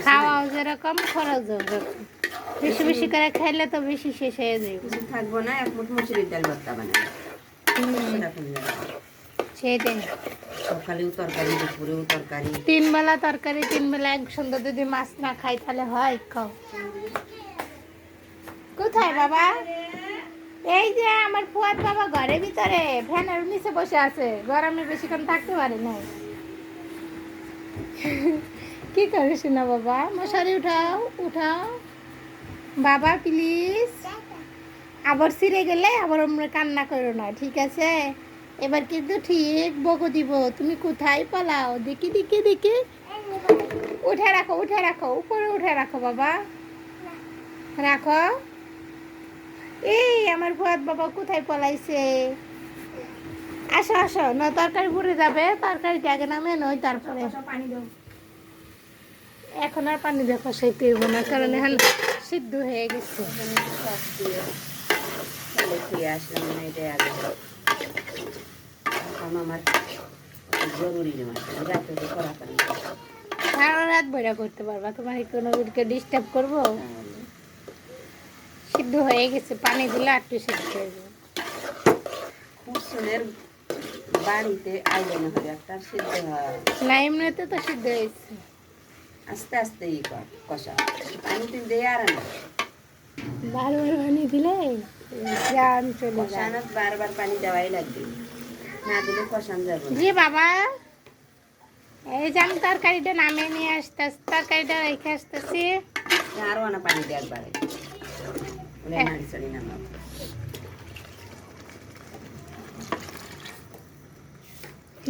খাওয়াও যেরকম খরচও যেরকম। বেশি বেশি করে খাইলে তো বেশি শেষ হয়ে যাবে। কিছু থাকবো না, এক মুঠ মুসুরির ডাল ভর্তা বানাবো। সেটাই, সকালেও তরকারি, দুপুরেও তরকারি। 3 বেলা তরকারি, 3 বেলা এক সন্ধ্যা যদি মাছ না খাই তাহলে হয়? খাও। কোথায় বাবা? এই যে আমার ফুয়াদ বাবা ঘরের ভিতরে ফ্যানের নিচে বসে আছে, গরমে বেশিক্ষণ থাকতে পারে না। কি করিস না বাবা? মশারি উঠাও, উঠাও বাবা প্লিজ। আবার ছিঁড়ে গেলে আবার আমরা কান্না করো না, ঠিক আছে? এবার কিন্তু ঠিক বকো দিব। তুমি কোথায় পালাও? দেখি দেখি দেখি। উঠে রাখো, উঠে রাখো, উপরে উঠে রাখো বাবা, রাখো। এই আমার ফুয়াদ বাবা কোথায় পলাইছে? আসো আসো, না তরকারি পুড়ে যাবে, তরকারিটা আগে নামে নই তারপরে পানি দাও। এখন আর পানি দেখো সেই পেব না, কারণ এখন সিদ্ধ হয়ে গেছে। আসলাম না, এটাই আগে এখন আমার জরুরি নয়, রাতে করা পারি। সারা রাত বইরা করতে পারবা? তোমার কোনো ডিস্টার্ব করবো? সিদ্ধ হয়ে গেছে, পানি দিলে একটু সিদ্ধ হয়ে যাবে। কুসুমের বাড়িতে আয়োজন হবে একটা, সিদ্ধ হয় না, এমনিতে তো সিদ্ধ হয়েছে। আস্তে আস্তে ই কর, কষা পানি তুই দিয়ে আর না, বারবার পানি দিলে জান চলে যায়। কষানো বারবার পানি দেওয়াই লাগবে, না দিলে কষান যাবে না। জি বাবা, এই যে আমি তরকারিটা নামিয়ে নিয়ে আসতেছি, তরকারিটা রেখে আসতেছি। আরো না পানি দিয়ে একবারে নাড়ি চাড়ি নামাবো।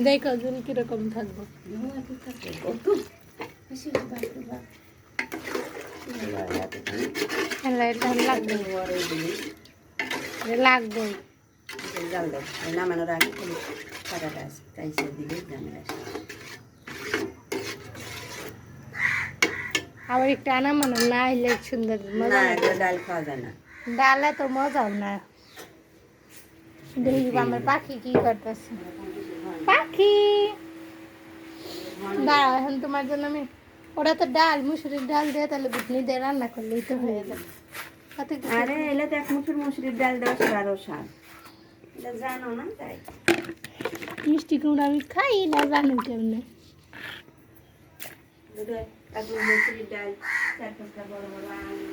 দেখো ঝুল কিরকম থাকবো। লাগবে জাল দাও, নামানোর আগে কাটাটা আছে তাইসে দিলে ঝামেলা শেষ। আবার একটু আনা মানো না হলে সুন্দর না, মজা লাগে। এগুলো ডাল খাওয়া যায় না। ডালে তো মজাও না। দেখি আমার পাখি কি করতেছে। পাখি দাঁড়াও, এখন তোমার জন্য আমি, ওরা তো ডাল, মুসুরির ডাল দিয়ে তাহলে ঘুটনি দিয়ে রান্না করলেই তো হয়ে যাবে। আরে এলে তো এক মুঠোর মুসুরির ডাল দেওয়া আরো স্বাদ, এটা জানো না তাই। মিষ্টি কুমড়া আমি খাই না, জানো কেমনে? মুসুরির ডাল, 4-5টা বড় বড় আলু,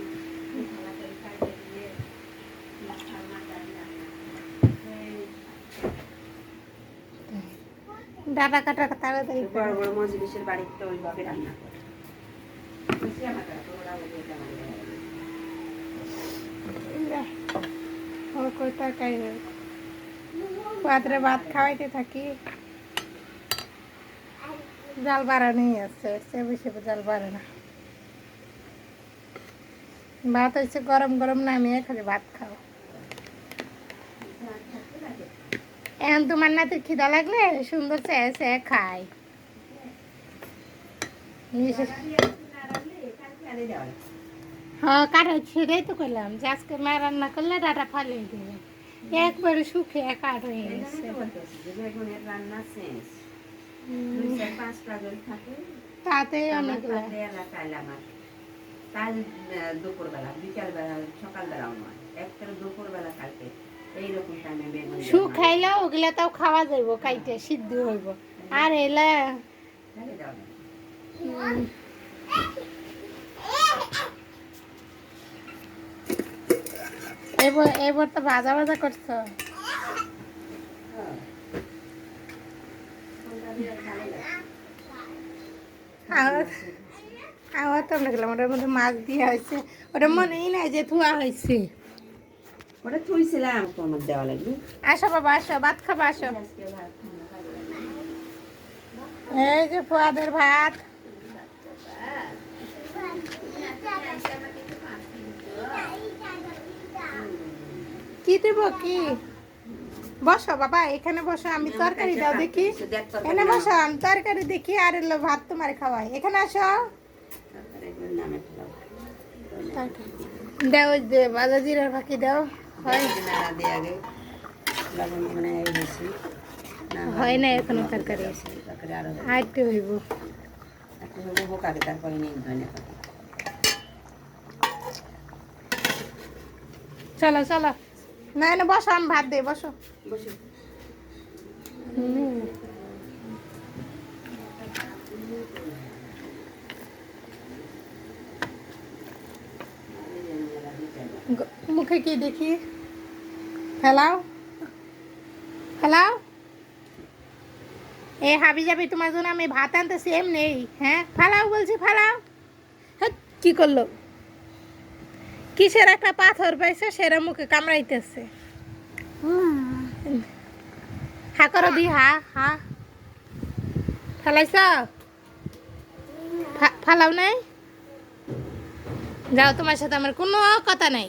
ডাটা কাটা তাড়াতাড়ি বড় বড় মজলিসের বাড়িতে ওইভাবে রান্না করে। তরকারি পাত্রে ভাত খাওয়াইতে থাকি। জাল বাড়ানোই আছে, সে বেশি জাল বাড়ে না। ভাত হচ্ছে গরম গরম নামিয়ে খালি ভাত খাও। এখন তোমার নাতে খিদা লাগলে সুন্দর চেয়ে চেয়ে খায়। হ্যাঁ, কাটা সেটাই তো করলাম যে আজকে মা রান্না করলে ডাটা ফালিয়ে দিবে, একবারে শুকিয়ে কাঠ হয়ে গেছে। তাতে অনেকগুলো কাল দুপুরবেলা, বিকালবেলা, সকালবেলাও নয়, একটা দুপুরবেলা কালকে এইরকম টাইমে বেগুন শুকাইলে ওগুলা তাও খাওয়া যাইব, কাইটে সিদ্ধ হইব। আর এলা এবার তো ভাজা ভাজা করছো। আমার তো আমরা গেলাম, ওটার মধ্যে মাছ দিয়ে হয়েছে, ওটা মনেই নাই যে ধোয়া হয়েছে। ওটা থুইছিলাম তোমার দেওয়া লাগবে। আসো বাবা, আসো ভাত খাবা, আসো। এই যে ফুয়াদের ভাত। কি দেব কি? বসো বাবা, এখানে বসো, আমি তরকারি দাও দেখি। এখানে বসো, আমি তরকারি দেখি আর এলো ভাত তোমার খাওয়াই। এখানে আসো, দাও যে বাজা জিরার ফাঁকি দাও। হয় না এখনো তরকারি, আর একটু হইব। বোকাকে তারপরে নিয়ে ধনে পাতা। চলো চলো, না না বসো, আমি ভাত দিই, বসো। বসে মুখে কি দেখি? ফেলাও ফেলাও। এ হাবি যাবি, তোমার জন্য আমি ভাত আনতেছি এমনি। হ্যাঁ ফেলাও বলছি, ফেলাও। হ্যাঁ কি করলো? কিসের একটা পাথর পাইছে, সেরা মুখে কামড়াইতেছে। হা করো দি, হা হা। ফেলাইছ? ফালাও নাই? যাও, তোমার সাথে আমার কোনো কথা নাই।